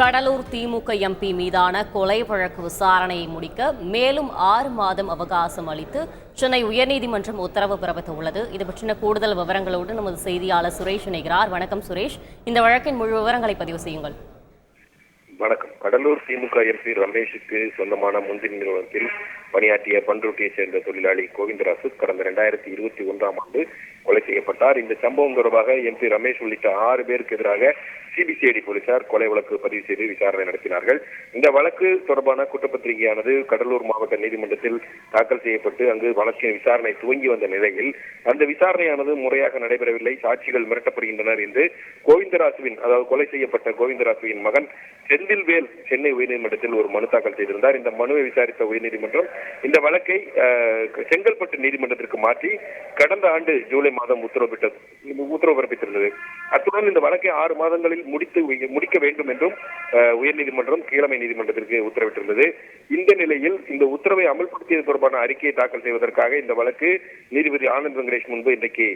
கடலூர் திமுக MP மீதான கொலை வழக்கு விசாரணையை முடிக்க மேலும் 6 மாதம் அவகாசம் அளித்து சென்னை உயர்நீதிமன்றம் உத்தரவு பிறப்பித்துள்ளது. இது பற்றின கூடுதல் விவரங்களோடு நமது செய்தியாளர் சுரேஷ் இணைகிறார். வணக்கம் சுரேஷ், இந்த வழக்கின் முழு விவரங்களை பதிவு செய்யுங்கள். வணக்கம். கடலூர் திமுக எம்பி ரமேஷுக்கு சொந்தமான முந்திரி நிறுவனத்தில் பணியாற்றிய பண்ருட்டியை சேர்ந்த தொழிலாளி கோவிந்தராசு கடந்த 2021ஆம் ஆண்டு கொலை செய்யப்பட்டார். இந்த சம்பவம் தொடர்பாக எம்பி ரமேஷ் உள்ளிட்ட 6 பேருக்கு எதிராக சிபிசிஐடி போலீசார் கொலை வழக்கு பதிவு செய்து விசாரணை நடத்தினார்கள். இந்த வழக்கு தொடர்பான குற்றப்பத்திரிகையானது கடலூர் மாவட்ட நீதிமன்றத்தில் தாக்கல் செய்யப்பட்டு அங்கு வழக்கின் விசாரணை துவங்கி வந்த நிலையில் அந்த விசாரணையானது முறையாக நடைபெறவில்லை, சாட்சிகள் மிரட்டப்படுகின்றனர் என்று கோவிந்தராசுவின், அதாவது கொலை செய்யப்பட்ட கோவிந்தராசுவின் மகன் செந்தில்வேல் சென்னை உயர்நீதிமன்றத்தில் ஒரு மனு தாக்கல் செய்திருந்தார். இந்த மனுவை விசாரித்த உயர்நீதிமன்றம் இந்த வழக்கை செங்கல்பட்டு நீதிமன்றத்திற்கு மாற்றி கடந்த ஆண்டு ஜூலை மாதம் உத்தரவு பிறப்பித்திருந்தது. அத்துடன் இந்த வழக்கை 6 மாதங்களில் முடிக்க வேண்டும் என்றும் உயர்நீதிமன்றம் கீழமை நீதிமன்றத்திற்கு உத்தரவிட்டிருந்தது. இந்த நிலையில் இந்த உத்தரவை அமல்படுத்தியது தொடர்பான அறிக்கையை தாக்கல் செய்வதற்காக இந்த வழக்கு நீதிபதி ஆனந்த் வெங்கடேஷ் முன்பு இன்றைக்கு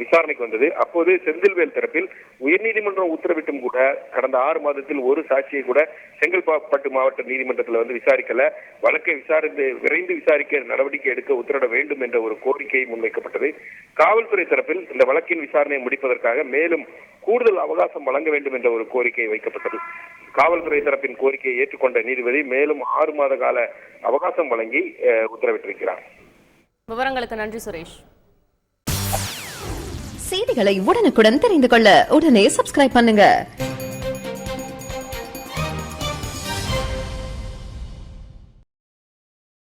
விசாரணைக்கு வந்தது. அப்போது செந்தில்வேல் தரப்பில் உயர்நீதிமன்றம் உத்தரவிட்டும் கூட கடந்த 6 மாதத்தில் ஒரு சாட்சியை கூட செங்கல்பட்டு மாவட்ட நீதிமன்றத்தில் விசாரிக்கல, வழக்கை விரைந்து விசாரிக்க நடவடிக்கை எடுக்க உத்தரவிட வேண்டும் என்ற ஒரு கோரிக்கை முன்வைக்கப்பட்டது. காவல்துறை தரப்பில் இந்த வழக்கின் விசாரணையை முடிப்பதற்காக மேலும் கூடுதல் அவகாசம் வழங்க வேண்டும் என்ற ஒரு கோரிக்கை வைக்கப்பட்டது. காவல்துறை தரப்பின் கோரிக்கையை ஏற்றுக்கொண்ட நீதிபதி மேலும் 6 மாத கால அவகாசம் வழங்கி உத்தரவிட்டிருக்கிறார். விவரங்களுக்கு நன்றி சுரேஷ். செய்திகளை உடனுக்குடன் தெரிந்து கொள்ள உடனே சப்ஸ்கிரைப் பண்ணுங்க.